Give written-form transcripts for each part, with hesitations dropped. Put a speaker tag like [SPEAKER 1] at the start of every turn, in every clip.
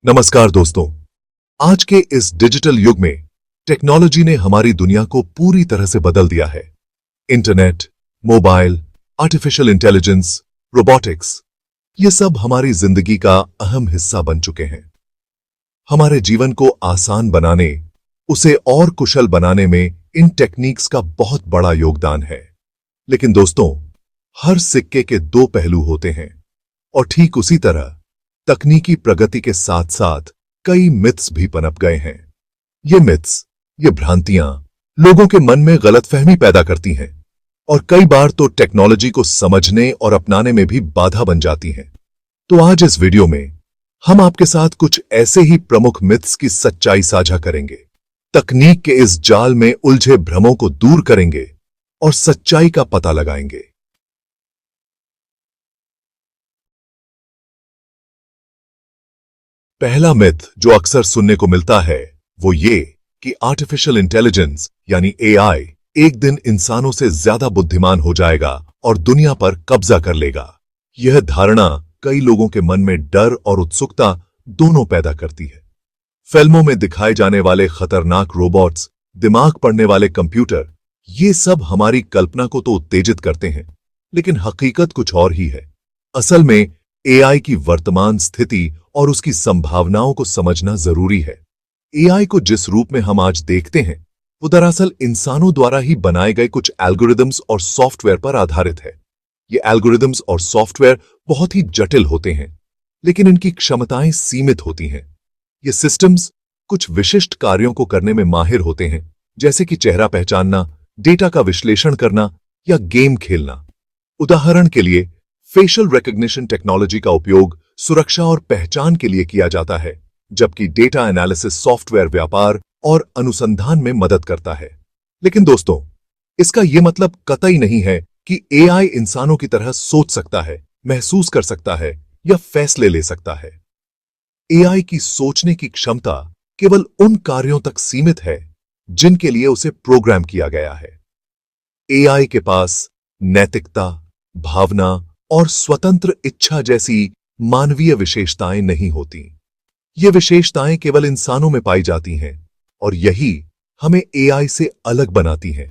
[SPEAKER 1] नमस्कार दोस्तों। आज के इस डिजिटल युग में टेक्नोलॉजी ने हमारी दुनिया को पूरी तरह से बदल दिया है। Internet, mobile, artificial intelligence, robotics, ये सब हमारी जिंदगी का अहम हिस्सा बन चुके हैं। हमारे जीवन को आसान बनाने, उसे और कुशल बनाने में इन टेक्निक्स का बहुत बड़ा योगदान है। लेकिन दोस्तों, हर सिक्के के दो पहलू होते हैं और ठीक उसी तरह तकनीकी प्रगति के साथ साथ कई मिथ्स भी पनप गए हैं। ये मिथ्स, ये भ्रांतियां लोगों के मन में गलतफहमी पैदा करती हैं और कई बार तो टेक्नोलॉजी को समझने और अपनाने में भी बाधा बन जाती हैं। तो आज इस वीडियो में हम आपके साथ कुछ ऐसे ही प्रमुख मिथ्स की सच्चाई साझा करेंगे, तकनीक के इस जाल में उलझे भ्रमों को दूर करेंगे और सच्चाई का पता लगाएंगे। पहला मिथ जो अक्सर सुनने को मिलता है वो ये कि आर्टिफिशियल इंटेलिजेंस यानी एआई एक दिन इंसानों से ज्यादा बुद्धिमान हो जाएगा और दुनिया पर कब्जा कर लेगा। यह धारणा कई लोगों के मन में डर और उत्सुकता दोनों पैदा करती है। फिल्मों में दिखाए जाने वाले खतरनाक रोबोट्स, दिमाग पढ़ने वाले कंप्यूटर, ये सब हमारी कल्पना को तो उत्तेजित करते हैं, लेकिन हकीकत कुछ और ही है। असल में एआई की वर्तमान स्थिति और उसकी संभावनाओं को समझना जरूरी है। एआई को जिस रूप में हम आज देखते हैं वो दरअसल इंसानों द्वारा ही बनाए गए कुछ एल्गोरिदम्स और सॉफ्टवेयर पर आधारित है। ये एल्गोरिदम्स और सॉफ्टवेयर बहुत ही जटिल होते हैं, लेकिन इनकी क्षमताएं सीमित होती हैं। ये सिस्टम्स कुछ विशिष्ट कार्यों को करने में माहिर होते हैं, जैसे कि चेहरा पहचानना, डेटा का विश्लेषण करना या गेम खेलना। उदाहरण के लिए फेशियल रिकॉग्निशन टेक्नोलॉजी का उपयोग सुरक्षा और पहचान के लिए किया जाता है, जबकि डेटा एनालिसिस सॉफ्टवेयर व्यापार और अनुसंधान में मदद करता है। लेकिन दोस्तों, इसका यह मतलब कतई नहीं है कि एआई इंसानों की तरह सोच सकता है, महसूस कर सकता है या फैसले ले सकता है। एआई की सोचने की क्षमता केवल उन कार्यों तक सीमित है जिनके लिए उसे प्रोग्राम किया गया है। एआई के पास नैतिकता, भावना और स्वतंत्र इच्छा जैसी मानवीय विशेषताएं नहीं होती। ये विशेषताएं केवल इंसानों में पाई जाती हैं और यही हमें एआई से अलग बनाती हैं।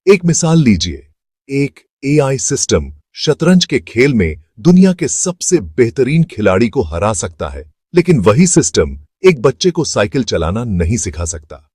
[SPEAKER 1] एक मिसाल लीजिए, एक एआई सिस्टम शतरंज के खेल में दुनिया के सबसे बेहतरीन खिलाड़ी को हरा सकता है, लेकिन वही सिस्टम एक बच्चे को साइकिल चलाना नहीं सिखा सकता।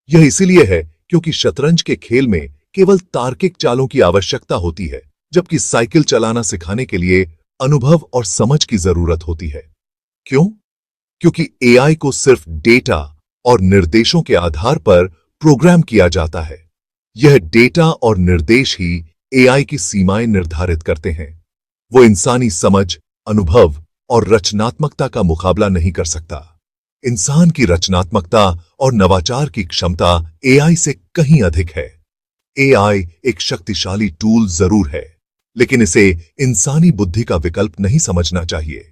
[SPEAKER 1] यह इसीलिए है क्योंकि शतरंज के खेल में केवल तार्किक चालों की आवश्यकता होती है, जबकि साइकिल चलाना सिखाने के लिए अनुभव और समझ की जरूरत होती है। क्यों? क्योंकि एआई को सिर्फ डेटा और निर्देशों के आधार पर प्रोग्राम किया जाता है। यह डेटा और निर्देश ही एआई की सीमाएं निर्धारित करते हैं। वो इंसानी समझ, अनुभव और रचनात्मकता का मुकाबला नहीं कर सकता। इंसान की रचनात्मकता और नवाचार की क्षमता एआई से कहीं अधिक है। एआई एक शक्तिशाली टूल जरूर है, लेकिन इसे इंसानी बुद्धि का विकल्प नहीं समझना चाहिए।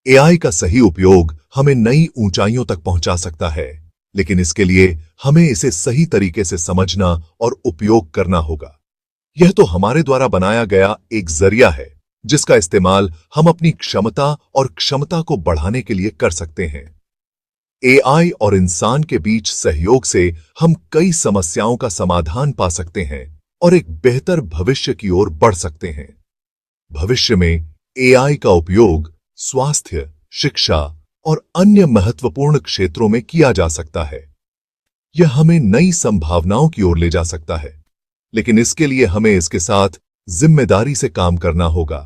[SPEAKER 1] एआई का सही उपयोग हमें नई ऊंचाइयों तक पहुंचा सकता है, लेकिन इसके लिए हमें इसे सही तरीके से समझना और उपयोग करना होगा। यह तो हमारे द्वारा बनाया गया एक जरिया है, जिसका इस्तेमाल हम अपनी क्षमता को बढ़ाने के लिए कर सकते हैं। एआई और इंसान के बीच सहयोग से हम कई समस्याओं का समाधान पा सकते हैं और एक बेहतर भविष्य की ओर बढ़ सकते हैं। भविष्य में एआई का उपयोग स्वास्थ्य, शिक्षा और अन्य महत्वपूर्ण क्षेत्रों में किया जा सकता है। यह हमें नई संभावनाओं की ओर ले जा सकता है, लेकिन इसके लिए हमें इसके साथ जिम्मेदारी से काम करना होगा।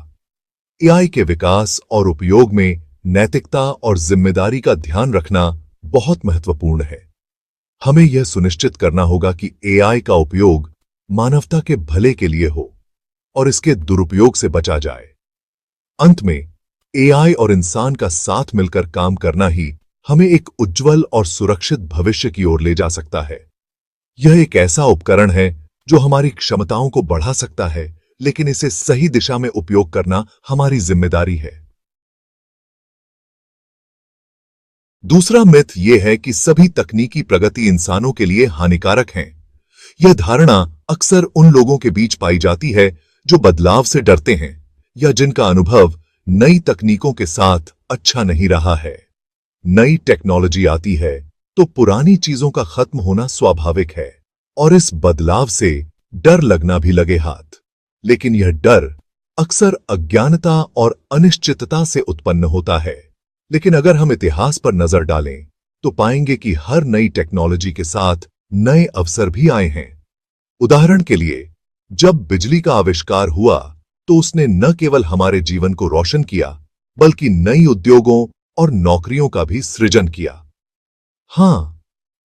[SPEAKER 1] एआई के विकास और उपयोग में नैतिकता और जिम्मेदारी का ध्यान रखना बहुत महत्वपूर्ण है। हमें यह सुनिश्चित करना होगा कि एआई का उपयोग मानवता के भले के लिए हो और इसके दुरुपयोग से बचा जाए। अंत में एआई और इंसान का साथ मिलकर काम करना ही हमें एक उज्जवल और सुरक्षित भविष्य की ओर ले जा सकता है। यह एक ऐसा उपकरण है जो हमारी क्षमताओं को बढ़ा सकता है, लेकिन इसे सही दिशा में उपयोग करना हमारी जिम्मेदारी है। दूसरा मिथ यह है कि सभी तकनीकी प्रगति इंसानों के लिए हानिकारक है। यह धारणा अक्सर उन लोगों के बीच पाई जाती है जो बदलाव से डरते हैं या जिनका अनुभव नई तकनीकों के साथ अच्छा नहीं रहा है। नई टेक्नोलॉजी आती है तो पुरानी चीजों का खत्म होना स्वाभाविक है और इस बदलाव से डर लगना भी लगे हाथ। लेकिन यह डर अक्सर अज्ञानता और अनिश्चितता से उत्पन्न होता है। लेकिन अगर हम इतिहास पर नजर डालें तो पाएंगे कि हर नई टेक्नोलॉजी के साथ नए अवसर भी आए हैं। उदाहरण के लिए, जब बिजली का आविष्कार हुआ तो उसने न केवल हमारे जीवन को रोशन किया बल्कि नई उद्योगों और नौकरियों का भी सृजन किया। हां,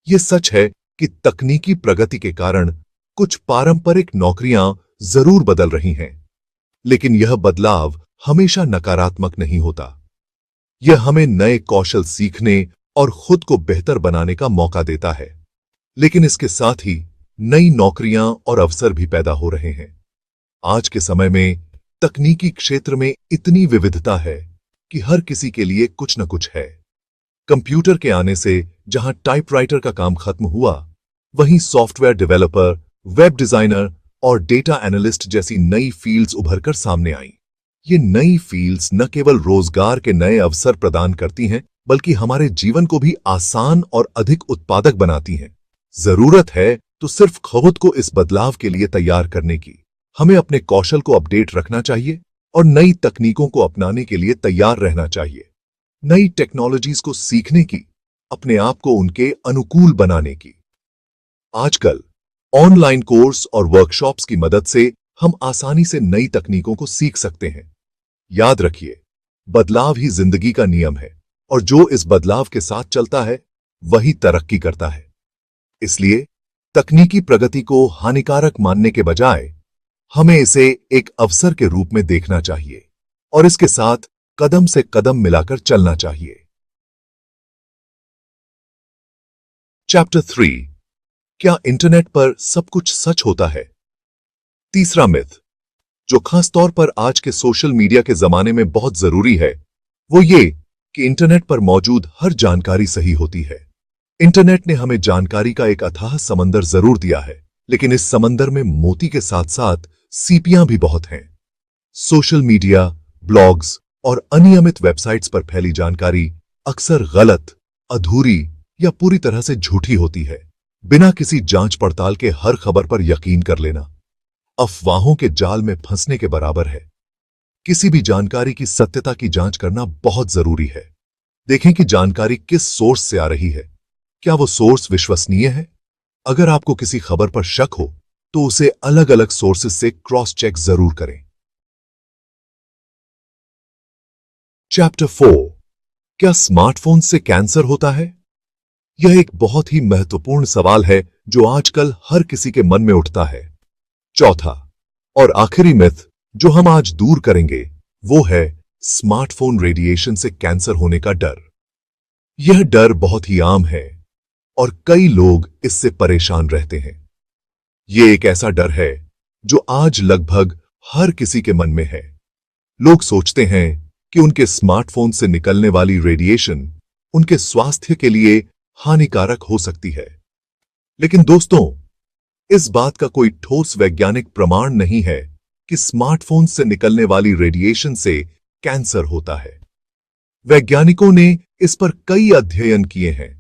[SPEAKER 1] यह सच है कि तकनीकी प्रगति के कारण कुछ पारंपरिक नौकरियां जरूर बदल रही हैं, लेकिन यह बदलाव हमेशा नकारात्मक नहीं होता। यह हमें नए कौशल सीखने और खुद को बेहतर बनाने का मौका देता है। लेकिन इसके साथ ही नई नौकरियां और अवसर भी पैदा हो रहे हैं। आज के समय में तकनीकी क्षेत्र में इतनी विविधता है कि हर किसी के लिए कुछ न कुछ है। कंप्यूटर के आने से जहां टाइपराइटर का काम खत्म हुआ, वहीं सॉफ्टवेयर डेवलपर, वेब डिजाइनर और डेटा एनालिस्ट जैसी नई फील्ड्स उभरकर सामने आईं। ये नई फील्ड्स न केवल रोजगार के नए अवसर प्रदान करती हैं, बल्कि हमारे जीवन को भी आसान और अधिक उत्पादक बनाती हैं। जरूरत है तो सिर्फ खुद को इस बदलाव के लिए तैयार करने की। हमें अपने कौशल को अपडेट रखना चाहिए और नई तकनीकों को अपनाने के लिए तैयार रहना चाहिए। नई टेक्नोलॉजीज को सीखने की, अपने आप को उनके अनुकूल बनाने की। आजकल ऑनलाइन कोर्स और वर्कशॉप्स की मदद से हम आसानी से नई तकनीकों को सीख सकते हैं। याद रखिए, बदलाव ही जिंदगी का नियम है और जो इस बदलाव के साथ चलता है वही तरक्की करता है। इसलिए तकनीकी प्रगति को हानिकारक मानने के बजाय हमें इसे एक अवसर के रूप में देखना चाहिए और इसके साथ कदम से कदम मिलाकर चलना चाहिए। चैप्टर 3, क्या इंटरनेट पर सब कुछ सच होता है? तीसरा मिथ, जो खासतौर पर आज के सोशल मीडिया के जमाने में बहुत जरूरी है, वो ये कि इंटरनेट पर मौजूद हर जानकारी सही होती है। इंटरनेट ने हमें जानकारी का एक अथाह समंदर जरूर दिया है, लेकिन इस समंदर में मोती के साथ साथ सीपियां भी बहुत हैं। सोशल मीडिया, ब्लॉग्स और अनियमित वेबसाइट्स पर फैली जानकारी अक्सर गलत, अधूरी या पूरी तरह से झूठी होती है। बिना किसी जांच पड़ताल के हर खबर पर यकीन कर लेना अफवाहों के जाल में फंसने के बराबर है। किसी भी जानकारी की सत्यता की जांच करना बहुत जरूरी है। देखें कि जानकारी किस सोर्स से आ रही है। क्या वो सोर्स विश्वसनीय है? अगर आपको किसी खबर पर शक हो तो उसे अलग अलग सोर्सेस से क्रॉस चेक जरूर करें। चैप्टर 4, क्या स्मार्टफोन से कैंसर होता है? यह एक बहुत ही महत्वपूर्ण सवाल है जो आजकल हर किसी के मन में उठता है। चौथा और आखिरी मिथ जो हम आज दूर करेंगे वो है स्मार्टफोन रेडिएशन से कैंसर होने का डर। यह डर बहुत ही आम है और कई लोग इससे परेशान रहते हैं। यह एक ऐसा डर है जो आज लगभग हर किसी के मन में है। लोग सोचते हैं कि उनके स्मार्टफोन से निकलने वाली रेडिएशन उनके स्वास्थ्य के लिए हानिकारक हो सकती है। लेकिन दोस्तों, इस बात का कोई ठोस वैज्ञानिक प्रमाण नहीं है कि स्मार्टफोन से निकलने वाली रेडिएशन से कैंसर होता है। वैज्ञानिकों ने इस पर कई अध्ययन किए हैं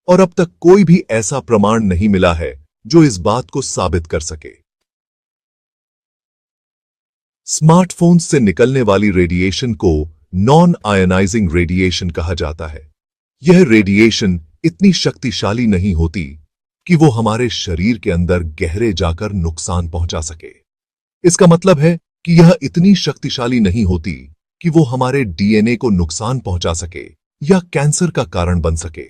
[SPEAKER 1] और अब तक कोई भी ऐसा प्रमाण नहीं मिला है जो इस बात को साबित कर सके। स्मार्टफोन से निकलने वाली रेडिएशन को नॉन आयनाइजिंग रेडिएशन कहा जाता है। यह रेडिएशन इतनी शक्तिशाली नहीं होती कि वो हमारे शरीर के अंदर गहरे जाकर नुकसान पहुंचा सके। इसका मतलब है कि यह इतनी शक्तिशाली नहीं होती कि वो हमारे डीएनए को नुकसान पहुंचा सके या कैंसर का कारण बन सके।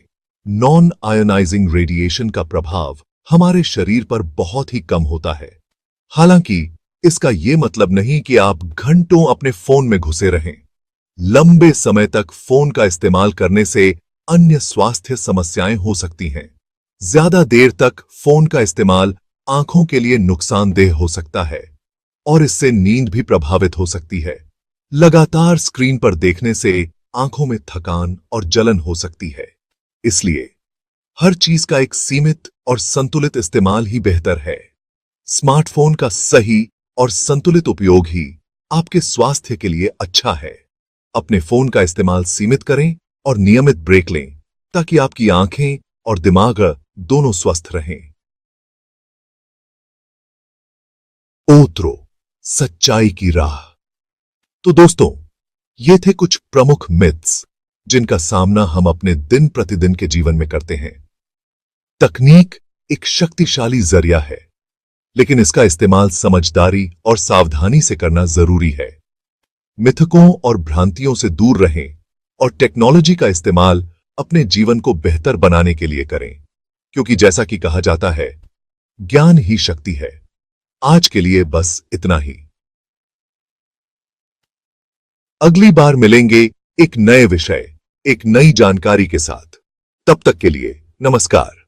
[SPEAKER 1] नॉन आयोनाइजिंग रेडिएशन का प्रभाव हमारे शरीर पर बहुत ही कम होता है। हालांकि इसका यह मतलब नहीं कि आप घंटों अपने फोन में घुसे रहें। लंबे समय तक फोन का इस्तेमाल करने से अन्य स्वास्थ्य समस्याएं हो सकती हैं। ज्यादा देर तक फोन का इस्तेमाल आंखों के लिए नुकसानदेह हो सकता है और इससे नींद भी प्रभावित हो सकती है। लगातार स्क्रीन पर देखने से आंखों में थकान और जलन हो सकती है। इसलिए हर चीज का एक सीमित और संतुलित इस्तेमाल ही बेहतर है। स्मार्टफोन का सही और संतुलित उपयोग ही आपके स्वास्थ्य के लिए अच्छा है। अपने फोन का इस्तेमाल सीमित करें और नियमित ब्रेक लें ताकि आपकी आंखें और दिमाग दोनों स्वस्थ रहें। ओत्रो, सच्चाई की राह। तो दोस्तों, ये थे कुछ प्रमुख मिथ्स जिनका सामना हम अपने दिन प्रतिदिन के जीवन में करते हैं। तकनीक एक शक्तिशाली जरिया है, लेकिन इसका इस्तेमाल समझदारी और सावधानी से करना जरूरी है। मिथकों और भ्रांतियों से दूर रहें और टेक्नोलॉजी का इस्तेमाल अपने जीवन को बेहतर बनाने के लिए करें, क्योंकि जैसा कि कहा जाता है, ज्ञान ही शक्ति है। आज के लिए बस इतना ही। अगली बार मिलेंगे एक नए विषय, एक नई जानकारी के साथ। तब तक के लिए नमस्कार।